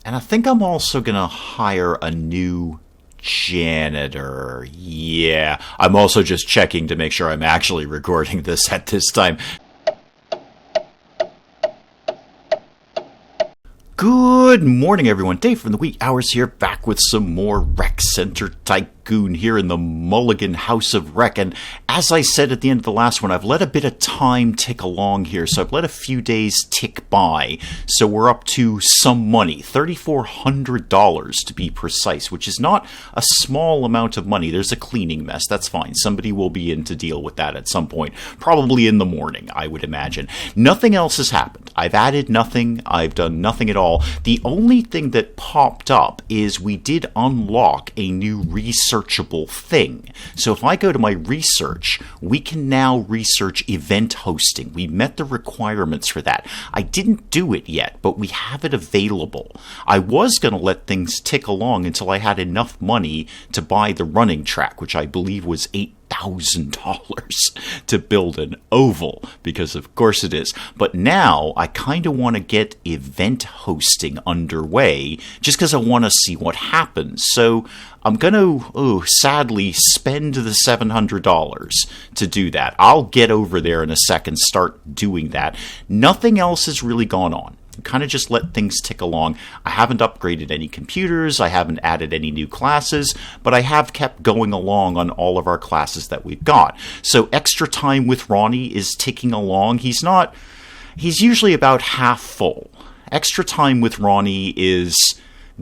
And I think I'm also going to hire a new janitor. Yeah, I'm also just checking to make sure I'm actually recording this at this time. Good morning, everyone. Dave from the Wee Hours here, back with some more Rec Center Tycoon here in the Mulligan House of Rec. And as I said at the end of the last one, I've let a bit of time tick along here. So I've let a few days tick by. So we're up to some money, $3,400 to be precise, which is not a small amount of money. There's a cleaning mess. That's fine. Somebody will be in to deal with that at some point, probably in the morning, I would imagine. Nothing else has happened. I've added nothing. I've done nothing at all. The only thing that popped up is we did unlock a new researchable thing. So if I go to my research, we can now research event hosting. We met the requirements for that. I didn't do it yet, but we have it available. I was going to let things tick along until I had enough money to buy the running track, which I believe was $8,000 to build an oval, because of course it is. But now I kind of want to get event hosting underway just because I want to see what happens. So I'm going to, sadly, spend the $700 to do that. I'll get over there in a second, start doing that. Nothing else has really gone on. Kind of just let things tick along. I haven't upgraded any computers, I haven't added any new classes, but I have kept going along on all of our classes that we've got. So extra time with Ronnie is ticking along. He's usually about half full. Extra time with Ronnie is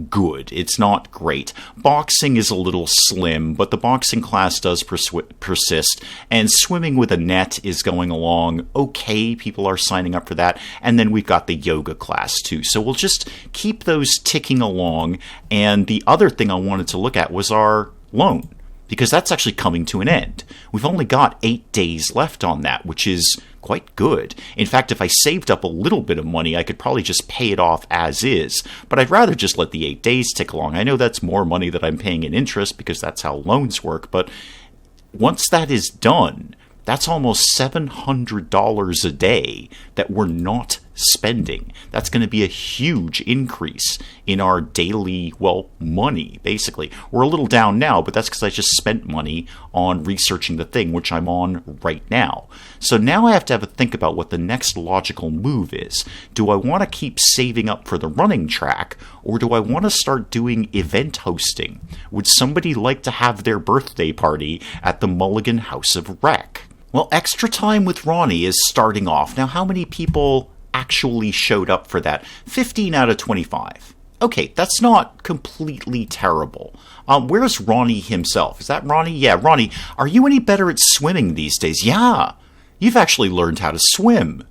good. It's not great. Boxing is a little slim, but the boxing class does persist, and swimming with a net is going along okay. People are signing up for that, and then we've got the yoga class too. So we'll just keep those ticking along, and the other thing I wanted to look at was our loan, because that's actually coming to an end. We've only got 8 days left on that, which is quite good. In fact, if I saved up a little bit of money, I could probably just pay it off as is. But I'd rather just let the 8 days tick along. I know that's more money that I'm paying in interest because that's how loans work. But once that is done, that's almost $700 a day that we're not spending. That's going to be a huge increase in our daily, money, basically. We're a little down now, but that's because I just spent money on researching the thing, which I'm on right now. So now I have to have a think about what the next logical move is. Do I want to keep saving up for the running track, or do I want to start doing event hosting? Would somebody like to have their birthday party at the Mulligan House of Rec? Well, extra time with Ronnie is starting off. Now, how many people actually showed up for that? 15 out of 25. Okay, that's not completely terrible. Where's Ronnie himself? Is that Ronnie? Yeah, Ronnie, are you any better at swimming these days? Yeah, you've actually learned how to swim.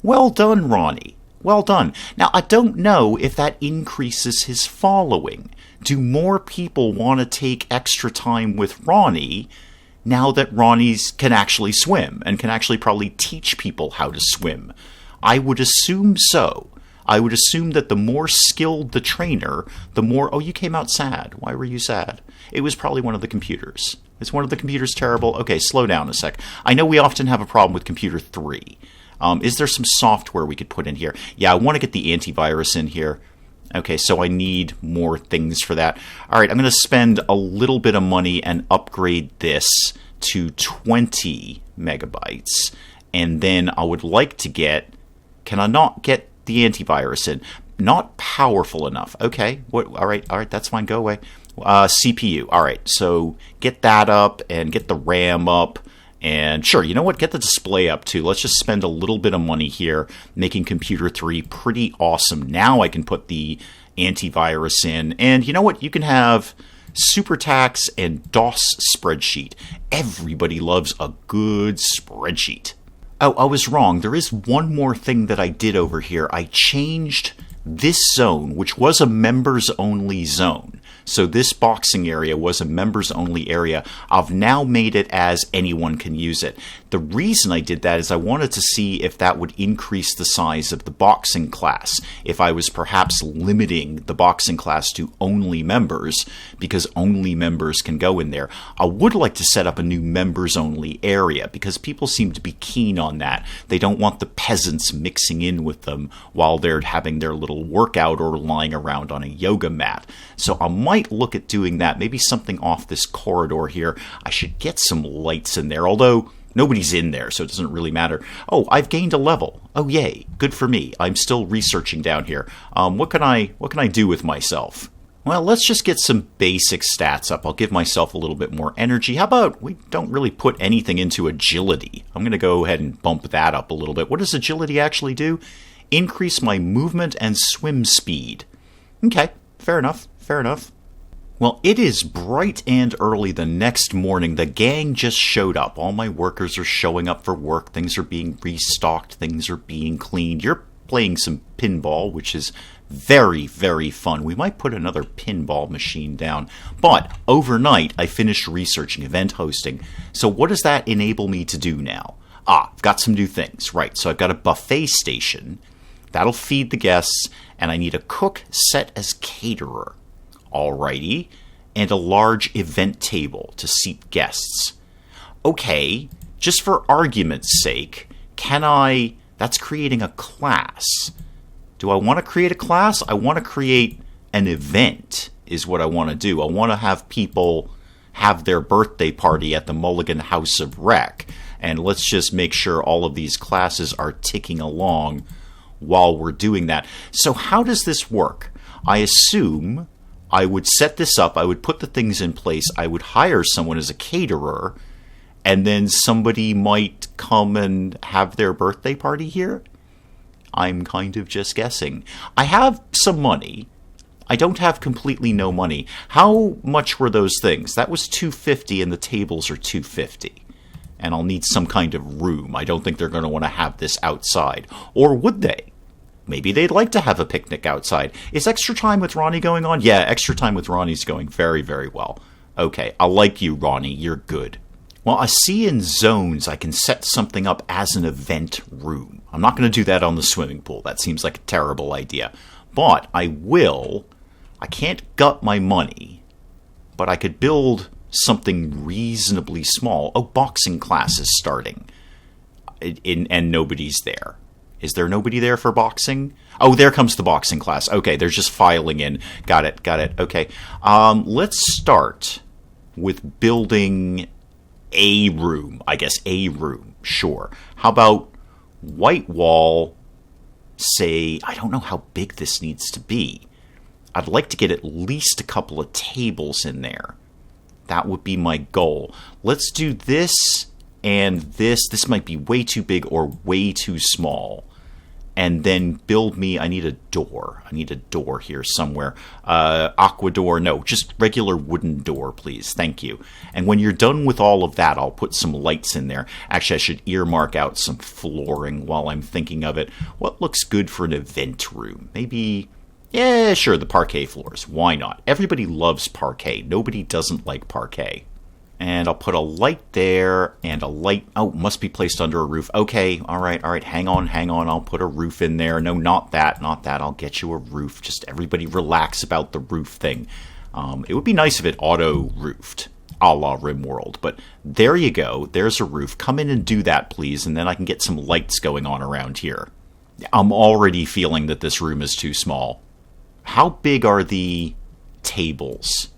Well done, Ronnie. Well done. Now, I don't know if that increases his following. Do more people want to take extra time with Ronnie now that Ronnie's can actually swim and can actually probably teach people how to swim? I would assume so. I would assume that the more skilled the trainer, the more... Oh, you came out sad. Why were you sad? It was probably one of the computers. Is one of the computers terrible? Okay, slow down a sec. I know we often have a problem with computer 3. Is there some software we could put in here? Yeah, I want to get the antivirus in here. Okay, so I need more things for that. All right, I'm going to spend a little bit of money and upgrade this to 20 megabytes. And then I would like to get... Can I not get the antivirus in? Not powerful enough. Okay, all right, that's fine. Go away. CPU. All right, so get that up and get the RAM up. And sure, you know what? Get the display up too. Let's just spend a little bit of money here, making Computer 3 pretty awesome. Now I can put the antivirus in. And you know what? You can have SuperTax and DOS spreadsheet. Everybody loves a good spreadsheet. Oh, I was wrong. There is one more thing that I did over here. I changed this zone, which was a members-only zone, So this boxing area was a members only area. I've now made it as anyone can use it. The reason I did that is I wanted to see if that would increase the size of the boxing class, if I was perhaps limiting the boxing class to only members, because only members can go in there. I would like to set up a new members only area because people seem to be keen on that. They don't want the peasants mixing in with them while they're having their little workout or lying around on a yoga mat. So I might look at doing that, maybe something off this corridor here. I should get some lights in there, although nobody's in there, so it doesn't really matter. Oh, I've gained a level. Oh, yay. Good for me. I'm still researching down here. What can I do with myself? Well, let's just get some basic stats up. I'll give myself a little bit more energy. How about we don't really put anything into agility? I'm going to go ahead and bump that up a little bit. What does agility actually do? Increase my movement and swim speed. Okay, fair enough, fair enough. Well, it is bright and early the next morning. The gang just showed up. All my workers are showing up for work. Things are being restocked. Things are being cleaned. You're playing some pinball, which is very, very fun. We might put another pinball machine down. But overnight, I finished researching event hosting. So what does that enable me to do now? I've got some new things. Right, so I've got a buffet station. That'll feed the guests. And I need a cook set as caterer. Alrighty. And a large event table to seat guests. Okay, just for argument's sake, that's creating a class. Do I want to create a class? I want to create an event is what I want to do. I want to have people have their birthday party at the Mulligan House of Rec. And let's just make sure all of these classes are ticking along while we're doing that. So how does this work? I assume I would set this up. I would put the things in place. I would hire someone as a caterer. And then somebody might come and have their birthday party here? I'm kind of just guessing. I have some money. I don't have completely no money. How much were those things? That was $250 and the tables are $250. And I'll need some kind of room. I don't think they're going to want to have this outside. Or would they? Maybe they'd like to have a picnic outside. Is Extra Time with Ronnie going on? Yeah, Extra Time with Ronnie's going very, very well. Okay, I like you, Ronnie. You're good. Well, I see in zones I can set something up as an event room. I'm not going to do that on the swimming pool. That seems like a terrible idea. But I can't gut my money, but I could build something reasonably small. Oh, boxing class is starting. And nobody's there. Is there nobody there for boxing? Oh, there comes the boxing class. Okay, they're just filing in. Got it. Okay. Let's start with building a room. I guess a room. Sure. How about white wall, say, I don't know how big this needs to be. I'd like to get at least a couple of tables in there. That would be my goal. Let's do this and this. This might be way too big or way too small. And then build me, I need a door. I need a door here somewhere. Aqua door, no, just regular wooden door, please. Thank you. And when you're done with all of that, I'll put some lights in there. Actually, I should earmark out some flooring while I'm thinking of it. What looks good for an event room? Maybe, yeah, sure, the parquet floors. Why not? Everybody loves parquet. Nobody doesn't like parquet. And I'll put a light there, and a light, oh, must be placed under a roof. Okay, all right, hang on, I'll put a roof in there. No, not that, I'll get you a roof. Just everybody relax about the roof thing. It would be nice if it auto-roofed, a la RimWorld, but there you go, there's a roof. Come in and do that, please, and then I can get some lights going on around here. I'm already feeling that this room is too small. How big are the tables?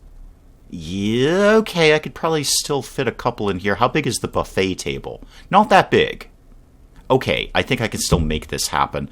Yeah, okay, I could probably still fit a couple in here. How big is the buffet table? Not that big. Okay, I think I can still make this happen.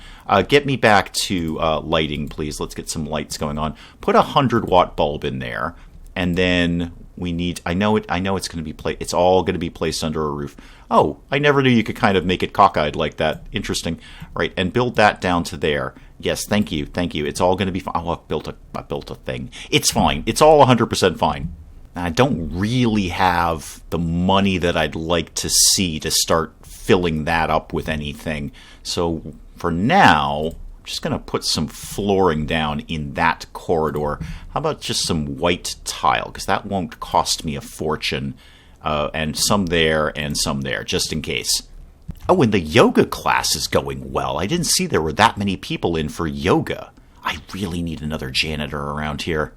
Get me back to lighting, please. Let's get some lights going on. Put a 100-watt bulb in there, and then we need. I know it's going to be It's all going to be placed under a roof. Oh, I never knew you could kind of make it cockeyed like that. Interesting. Right, and build that down to there. Yes, thank you. It's all going to be fine. Oh, I built a thing. It's fine. It's all 100% fine. I don't really have the money that I'd like to see to start filling that up with anything. So for now, just going to put some flooring down in that corridor. How about just some white tile? Because that won't cost me a fortune. And some there, just in case. Oh, and the yoga class is going well. I didn't see there were that many people in for yoga. I really need another janitor around here.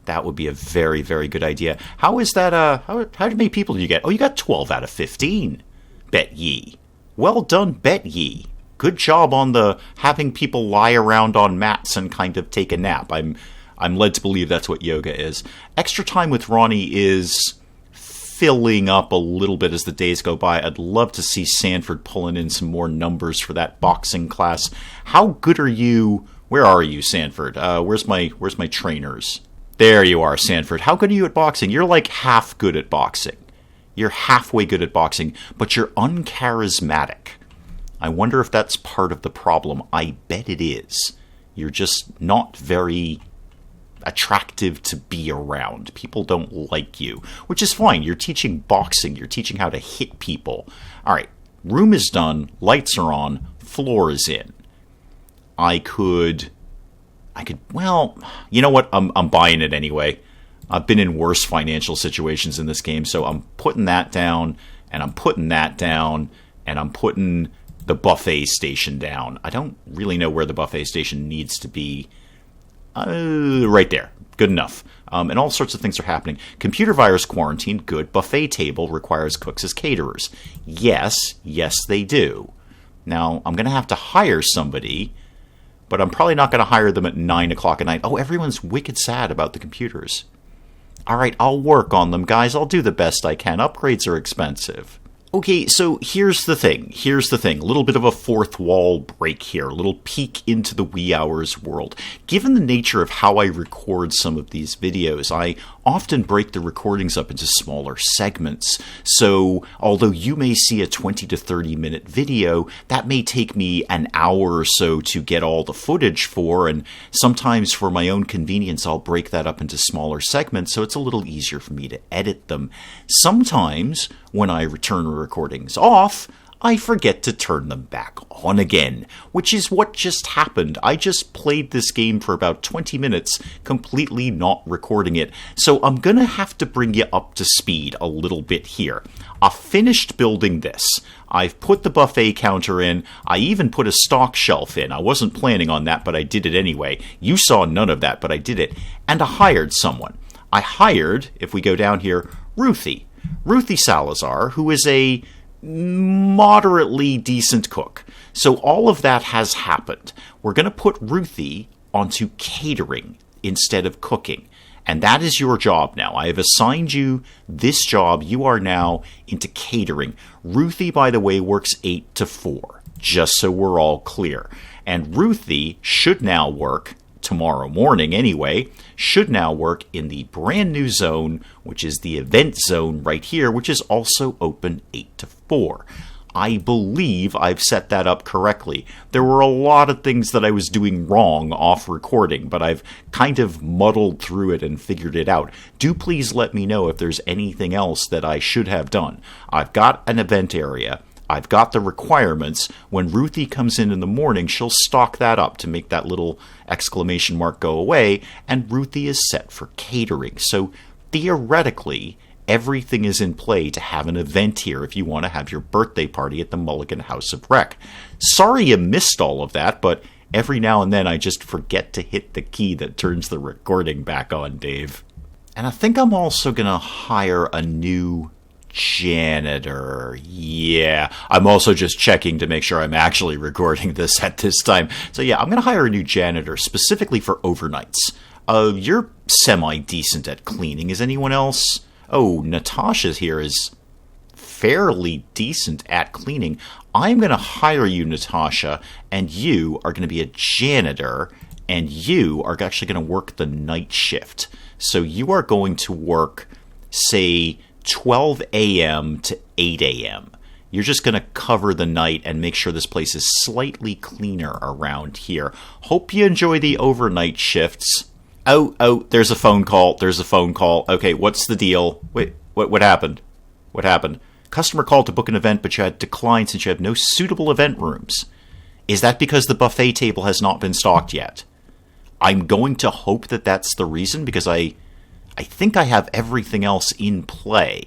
That would be a very, very good idea. How is that, how many people did you get? Oh, you got 12 out of 15. Bet ye. Well done, bet ye. Good job on the having people lie around on mats and kind of take a nap. I'm led to believe that's what yoga is. Extra time with Ronnie is filling up a little bit as the days go by. I'd love to see Sanford pulling in some more numbers for that boxing class. How good are you? Where are you, Sanford? Where's my trainers? There you are, Sanford. How good are you at boxing? You're like half good at boxing. You're halfway good at boxing, but you're uncharismatic. I wonder if that's part of the problem. I bet it is. You're just not very attractive to be around. People don't like you, which is fine. You're teaching boxing. You're teaching how to hit people. All right, room is done. Lights are on. Floor is in. I could, well, you know what? I'm buying it anyway. I've been in worse financial situations in this game, so I'm putting that down, and I'm putting that down, and I'm putting the buffet station down. I don't really know where the buffet station needs to be. Right there. Good enough. And all sorts of things are happening. Computer virus quarantine, good. Buffet table requires cooks as caterers. Yes, they do. Now, I'm going to have to hire somebody, but I'm probably not going to hire them at 9 o'clock at night. Oh, everyone's wicked sad about the computers. All right, I'll work on them, guys. I'll do the best I can. Upgrades are expensive. Okay, so here's the thing. A little bit of a fourth wall break here. A little peek into the wee hours world. Given the nature of how I record some of these videos, I often break the recordings up into smaller segments. So, although you may see a 20 to 30 minute video, that may take me an hour or so to get all the footage for, and sometimes for my own convenience, I'll break that up into smaller segments so it's a little easier for me to edit them. Sometimes, when I return recordings off, I forget to turn them back on again, which is what just happened. I just played this game for about 20 minutes, completely not recording it, so I'm gonna have to bring you up to speed a little bit here. I've finished building this. I've put the buffet counter in. I even put a stock shelf in. I wasn't planning on that, but I did it anyway. You saw none of that, but I did it. And I hired someone. I hired, if we go down here, Ruthie Salazar, who is a moderately decent cook. So all of that has happened. We're going to put Ruthie onto catering instead of cooking. And that is your job now. I have assigned you this job. You are now into catering. Ruthie, by the way, works 8 to 4, just so we're all clear. And Ruthie should now work tomorrow morning anyway, should now work in the brand new zone, which is the event zone right here, which is also open 8 to 4. I believe I've set that up correctly. There were a lot of things that I was doing wrong off recording, but I've kind of muddled through it and figured it out. Do please let me know if there's anything else that I should have done. I've got an event area. I've got the requirements. When Ruthie comes in the morning, she'll stock that up to make that little exclamation mark go away, and Ruthie is set for catering. So theoretically, everything is in play to have an event here if you want to have your birthday party at the Mulligan House of Rec. Sorry you missed all of that, but every now and then I just forget to hit the key that turns the recording back on, Dave. And I think I'm also going to hire a new janitor. Yeah, I'm also just checking to make sure I'm actually recording this at this time. So yeah, I'm going to hire a new janitor specifically for overnights. You're semi-decent at cleaning. Is anyone else? Oh, Natasha's here is fairly decent at cleaning. I'm going to hire you, Natasha, and you are going to be a janitor, and you are actually going to work the night shift. So you are going to work, say, 12 a.m. to 8 a.m. You're just going to cover the night and make sure this place is slightly cleaner around here. Hope you enjoy the overnight shifts. Oh, there's a phone call. Okay, what's the deal? Wait, what happened? Customer called to book an event, but you had declined since you have no suitable event rooms. Is that because the buffet table has not been stocked yet? I'm going to hope that that's the reason, because I think I have everything else in play.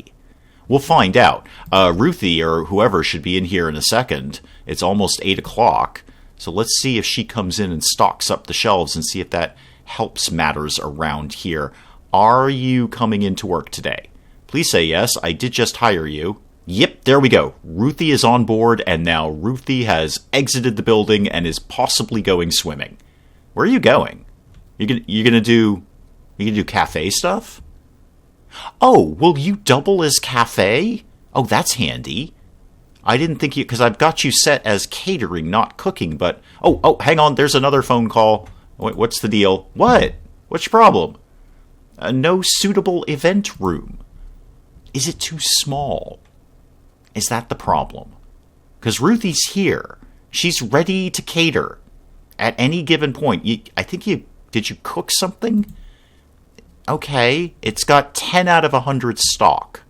We'll find out. Ruthie, or whoever, should be in here in a second. It's almost 8 o'clock. So let's see if she comes in and stocks up the shelves and see if that helps matters around here. Are you coming into work today? Please say yes. I did just hire you. Yep, there we go. Ruthie is on board, and now Ruthie has exited the building and is possibly going swimming. Where are you going? You're gonna do cafe stuff? Oh, will you double as cafe? Oh, that's handy. I didn't think you, because I've got you set as catering, not cooking, but... Oh, hang on, there's another phone call. What's the deal? What? What's your problem? No suitable event room. Is it too small? Is that the problem? Because Ruthie's here. She's ready to cater at any given point. Did you cook something? Okay, it's got 10 out of 100 stock.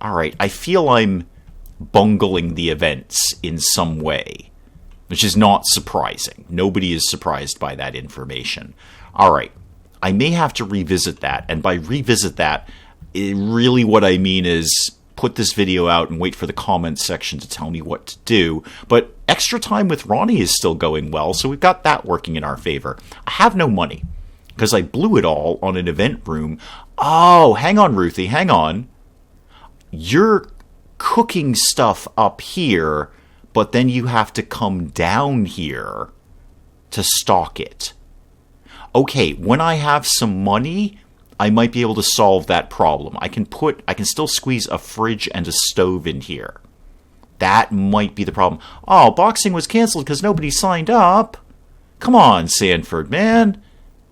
All right, I feel I'm bungling the events in some way, which is not surprising. Nobody is surprised by that information. All right, I may have to revisit that, and by revisit that, really what I mean is put this video out and wait for the comments section to tell me what to do. But extra time with Ronnie is still going well, so we've got that working in our favor. I have no money, because I blew it all on an event room. Oh, hang on, Ruthie, hang on. You're cooking stuff up here, but then you have to come down here to stock it. Okay, when I have some money, I might be able to solve that problem. I can still squeeze a fridge and a stove in here. That might be the problem. Oh, boxing was canceled because nobody signed up. Come on, Sanford, man.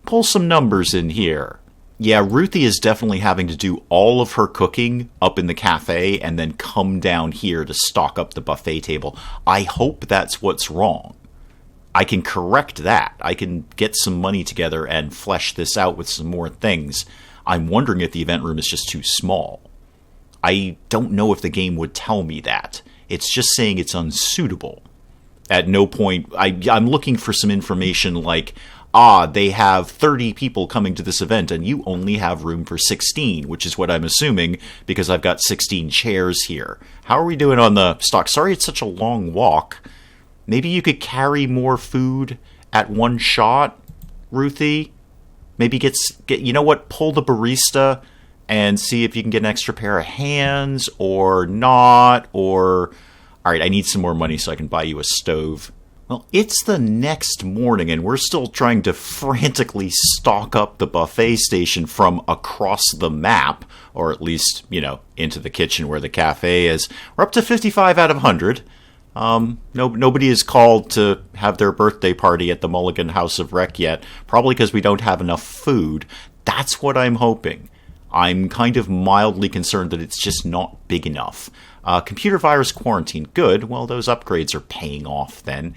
Pull some numbers in here. Yeah, Ruthie is definitely having to do all of her cooking up in the cafe and then come down here to stock up the buffet table. I hope that's what's wrong. I can correct that. I can get some money together and flesh this out with some more things. I'm wondering if the event room is just too small. I don't know if the game would tell me that. It's just saying it's unsuitable. At no point... I'm looking for some information like... they have 30 people coming to this event and you only have room for 16, which is what I'm assuming because I've got 16 chairs here. How are we doing on the stock? Sorry it's such a long walk. Maybe you could carry more food at one shot, Ruthie? Maybe get you know what? Pull the barista and see if you can get an extra pair of hands or not. Or, all right, I need some more money so I can buy you a stove. Well, it's the next morning, and we're still trying to frantically stock up the buffet station from across the map, or at least, into the kitchen where the cafe is. We're up to 55 out of 100. Nobody is called to have their birthday party at the Mulligan House of Rec yet, probably because we don't have enough food. That's what I'm hoping. I'm kind of mildly concerned that it's just not big enough. Computer virus quarantine, good. Well, those upgrades are paying off then.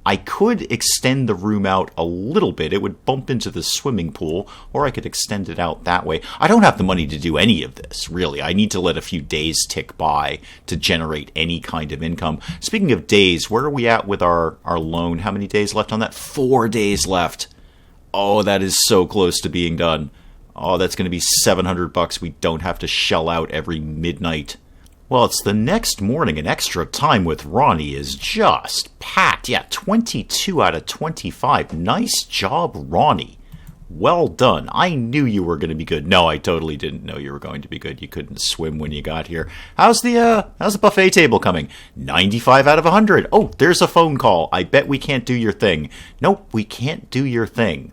I could extend the room out a little bit. It would bump into the swimming pool, or I could extend it out that way. I don't have the money to do any of this, really. I need to let a few days tick by to generate any kind of income. Speaking of days, where are we at with our loan? How many days left on that? 4 days left. Oh, that is so close to being done. Oh, that's going to be $700 we don't have to shell out every midnight. Well, it's the next morning, and extra time with Ronnie is just packed. Yeah, 22 out of 25. Nice job, Ronnie. Well done. I knew you were going to be good. No, I totally didn't know you were going to be good. You couldn't swim when you got here. How's the buffet table coming? 95 out of 100. Oh, there's a phone call. I bet we can't do your thing. Nope, we can't do your thing.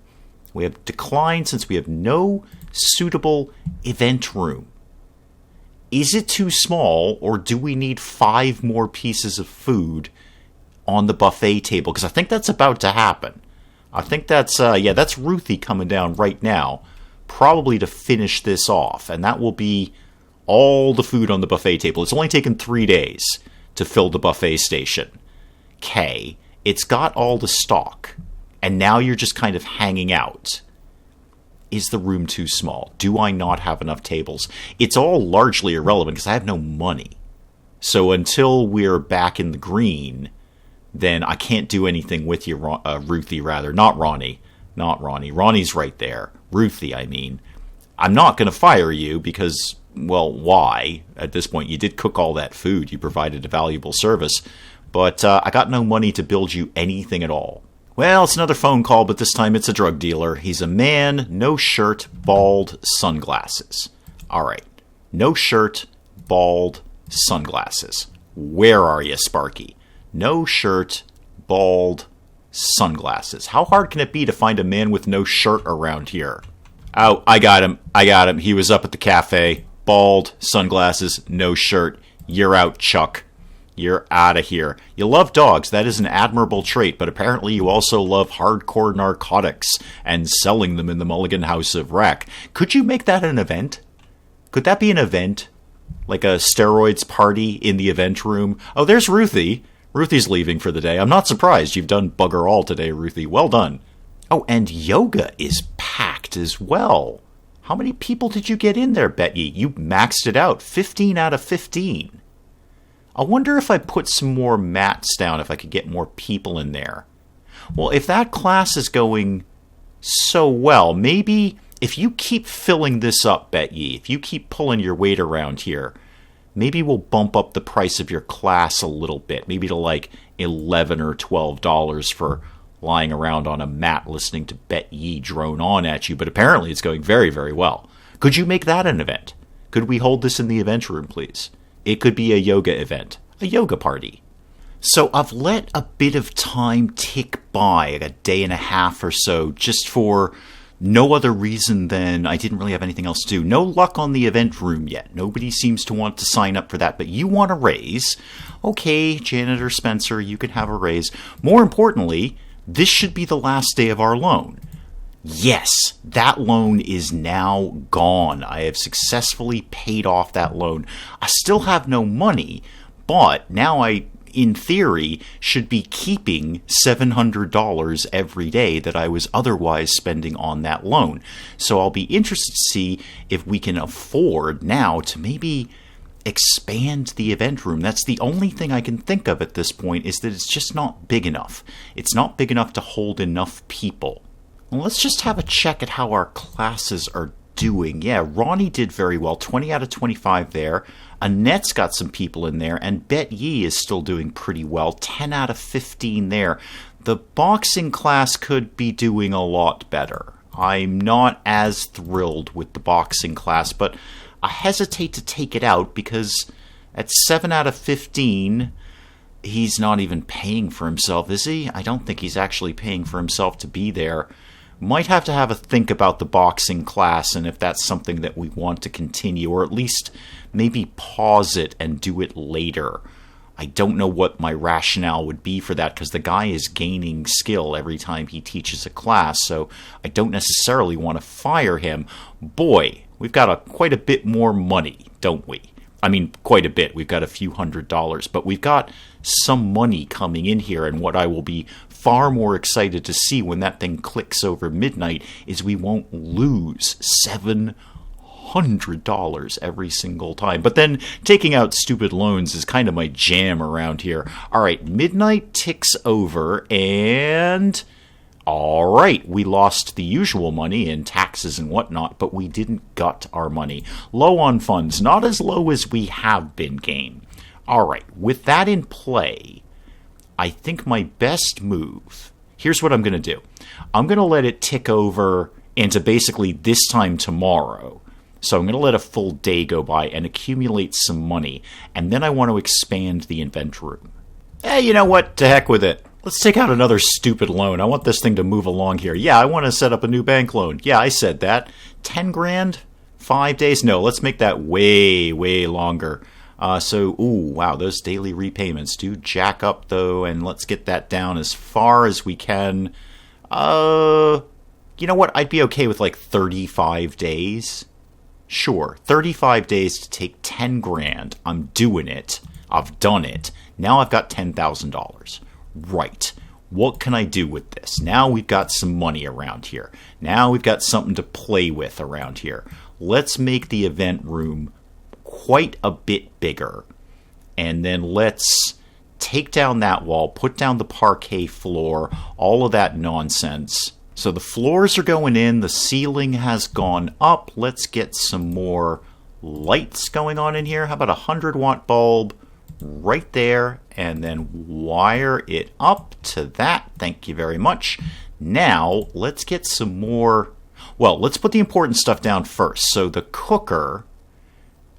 We have declined since we have no suitable event room. Is it too small, or do we need 5 more pieces of food on the buffet table? Because I think that's about to happen. I think that's, that's Ruthie coming down right now, probably to finish this off. And that will be all the food on the buffet table. It's only taken 3 days to fill the buffet station. Okay, it's got all the stock, and now you're just kind of hanging out. Is the room too small? Do I not have enough tables? It's all largely irrelevant because I have no money. So until we're back in the green, then I can't do anything with you, Ruthie, rather. Not Ronnie. Not Ronnie. Ronnie's right there. Ruthie, I mean. I'm not going to fire you because, well, why? At this point, you did cook all that food. You provided a valuable service. But I got no money to build you anything at all. Well, it's another phone call, but this time it's a drug dealer. He's a man, no shirt, bald, sunglasses. All right. No shirt, bald, sunglasses. Where are you, Sparky? No shirt, bald, sunglasses. How hard can it be to find a man with no shirt around here? Oh, I got him. He was up at the cafe. Bald, sunglasses, no shirt. You're out, Chuck. You're out of here. You love dogs. That is an admirable trait, but apparently you also love hardcore narcotics and selling them in the Mulligan House of Rec. Could you make that an event? Could that be an event? Like a steroids party in the event room? Oh, there's Ruthie. Ruthie's leaving for the day. I'm not surprised. You've done bugger all today, Ruthie. Well done. Oh, and yoga is packed as well. How many people did you get in there, Betty? You maxed it out. 15 out of 15. I wonder if I put some more mats down, if I could get more people in there. Well, if that class is going so well, maybe if you keep filling this up, Betty, if you keep pulling your weight around here, maybe we'll bump up the price of your class a little bit. Maybe to like $11 or $12 for lying around on a mat listening to Bet Yee drone on at you. But apparently it's going very, very well. Could you make that an event? Could we hold this in the event room, please? It could be a yoga event, a yoga party. So I've let a bit of time tick by, like a day and a half or so, just for no other reason than I didn't really have anything else to do. No luck on the event room yet. Nobody seems to want to sign up for that, but you want a raise. Okay, Janitor Spencer, you can have a raise. More importantly, this should be the last day of our loan. Yes, that loan is now gone. I have successfully paid off that loan. I still have no money, but now I, in theory, should be keeping $700 every day that I was otherwise spending on that loan. So I'll be interested to see if we can afford now to maybe expand the event room. That's the only thing I can think of at this point, is that it's just not big enough. It's not big enough to hold enough people. Well, let's just have a check at how our classes are doing. Yeah, Ronnie did very well. 20 out of 25 there. Annette's got some people in there. And Bet Yee is still doing pretty well. 10 out of 15 there. The boxing class could be doing a lot better. I'm not as thrilled with the boxing class, but I hesitate to take it out because at 7 out of 15... he's not even paying for himself, is he? I don't think he's actually paying for himself to be there. Might have to have a think about the boxing class and if that's something that we want to continue, or at least maybe pause it and do it later. I don't know what my rationale would be for that, because the guy is gaining skill every time he teaches a class, so I don't necessarily want to fire him. Boy, we've got quite a bit more money, don't we? I mean, quite a bit. We've got a few $100s, but we've got some money coming in here, and what I will be far more excited to see when that thing clicks over midnight is we won't lose $700 every single time. But then taking out stupid loans is kind of my jam around here. All right, midnight ticks over, and all right, we lost the usual money in taxes and whatnot, but we didn't gut our money. Low on funds, not as low as we have been, game. All right, with that in play, I think my best move, here's what I'm going to do. I'm going to let it tick over into basically this time tomorrow. So I'm going to let a full day go by and accumulate some money, and then I want to expand the event room. Hey, you know what? To heck with it. Let's take out another stupid loan. I want this thing to move along here. Yeah, I want to set up a new bank loan. Yeah, I said that. 10 grand? 5 days? No, let's make that way, way longer. Wow, those daily repayments do jack up, though, and let's get that down as far as we can. You know what? I'd be okay with like 35 days. Sure, 35 days to take 10 grand. I'm doing it. I've done it. Now I've got $10,000. Right. What can I do with this? Now we've got some money around here. Now we've got something to play with around here. Let's make the event room quite a bit bigger. And then let's take down that wall, put down the parquet floor, all of that nonsense. So the floors are going in, the ceiling has gone up. Let's get some more lights going on in here. How about a 100-watt bulb right there, and then wire it up to that. Thank you very much. Now, let's get some more... Well, let's put the important stuff down first. So the cooker,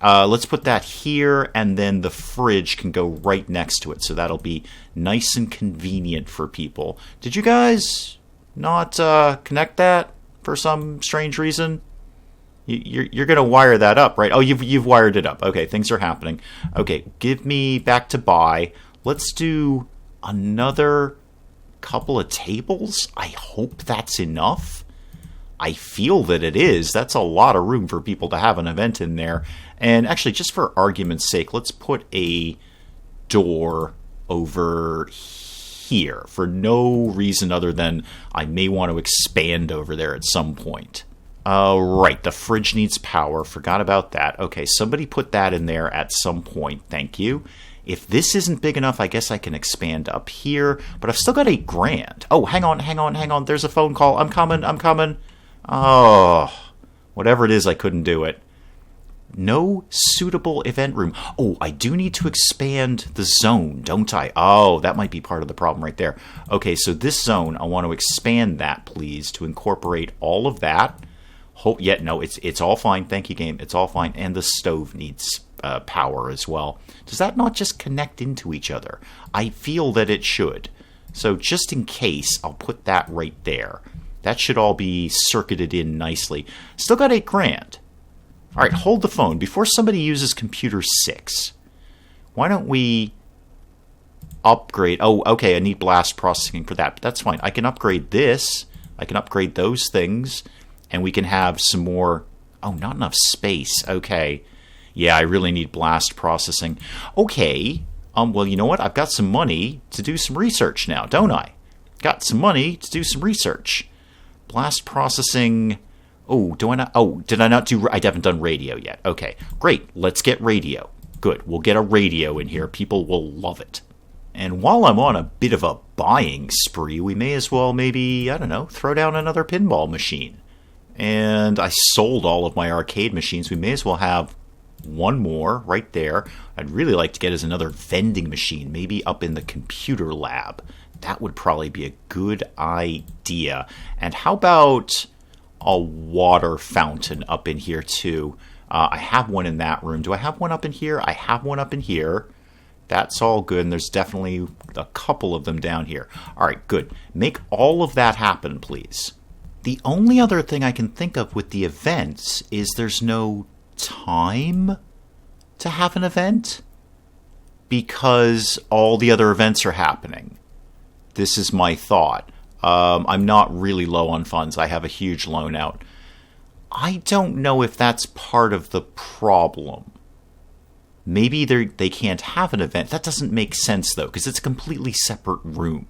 let's put that here, and then the fridge can go right next to it. So that'll be nice and convenient for people. Did you guys not connect that for some strange reason? You're going to wire that up, right? Oh, you've wired it up. Okay, things are happening. Okay, give me back to buy. Let's do another couple of tables. I hope that's enough. I feel that it is. That's a lot of room for people to have an event in there. And actually, just for argument's sake, let's put a door over here for no reason other than I may want to expand over there at some point. Right, the fridge needs power. Forgot about that. Okay, somebody put that in there at some point. Thank you. If this isn't big enough, I guess I can expand up here. But I've still got $8,000. Oh, hang on. There's a phone call. I'm coming. Oh, whatever it is, I couldn't do it. No suitable event room. Oh, I do need to expand the zone, don't I? Oh, that might be part of the problem right there. Okay, so this zone, I want to expand that, please, to incorporate all of that. No, it's all fine. Thank you, game. It's all fine. And the stove needs power as well. Does that not just connect into each other? I feel that it should. So just in case, I'll put that right there. That should all be circuited in nicely. Still got $8,000. All right, hold the phone. Before somebody uses computer 6, why don't we upgrade? Oh, okay, I need blast processing for that. But that's fine. I can upgrade this. I can upgrade those things. And we can have some more... Oh, not enough space. Okay. Yeah, I really need blast processing. Okay. Well, you know what? I've got some money to do some research now, don't I? Got some money to do some research. Blast processing... Oh, do I not... Oh, did I not do... I haven't done radio yet. Okay, great. Let's get radio. Good. We'll get a radio in here. People will love it. And while I'm on a bit of a buying spree, we may as well maybe, I don't know, throw down another pinball machine. And I sold all of my arcade machines. We may as well have one more right there. I'd really like to get as another vending machine, maybe up in the computer lab. That would probably be a good idea. And how about a water fountain up in here too? I have one in that room. Do I have one up in here? I have one up in here. That's all good, and there's definitely a couple of them down here. All right, good. Make all of that happen, please. The only other thing I can think of with the events is there's no time to have an event because all the other events are happening. This is my thought. I'm not really low on funds. I have a huge loan out. I don't know if that's part of the problem. Maybe they can't have an event. That doesn't make sense, though, because it's a completely separate room.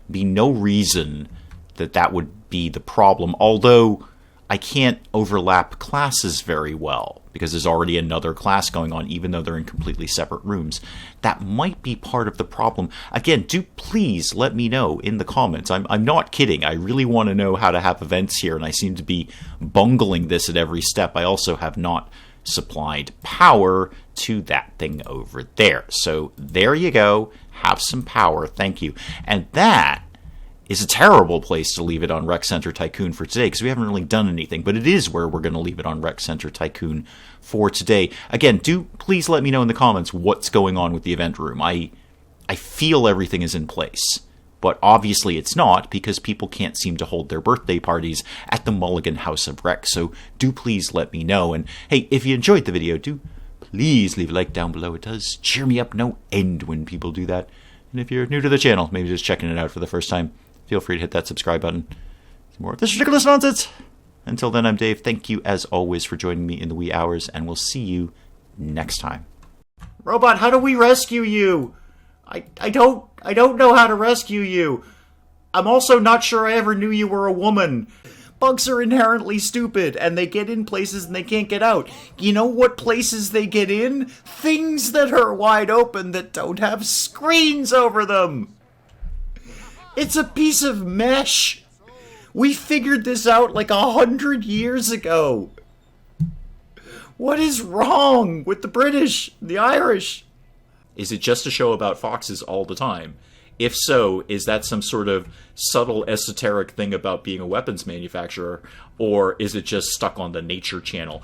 Be no reason that would be the problem, although I can't overlap classes very well because there's already another class going on, even though they're in completely separate rooms. That might be part of the problem. Again, do please let me know in the comments. I'm not kidding. I really want to know how to have events here, and I seem to be bungling this at every step. I also have not supplied power to that thing over there. So there you go. Have some power. Thank you. And that is a terrible place to leave it on Rec Center Tycoon for today because we haven't really done anything, but it is where we're going to leave it on Rec Center Tycoon for today. Again, do please let me know in the comments what's going on with the event room. I feel everything is in place, but obviously it's not because people can't seem to hold their birthday parties at the Mulligan House of Rec, so do please let me know. And hey, if you enjoyed the video, do please leave a like down below. It does cheer me up no end when people do that. And if you're new to the channel, maybe just checking it out for the first time, feel free to hit that subscribe button. Some more of this ridiculous nonsense. Until then, I'm Dave. Thank you, as always, for joining me in the wee hours, and we'll see you next time. Robot, how do we rescue you? I don't know how to rescue you. I'm also not sure I ever knew you were a woman. Bugs are inherently stupid, and they get in places and they can't get out. You know what places they get in? Things that are wide open that don't have screens over them. It's a piece of mesh. We figured this out like 100 years ago. What is wrong with the British, the Irish? Is it just a show about foxes all the time? If so, is that some sort of subtle esoteric thing about being a weapons manufacturer, or is it just stuck on the Nature Channel?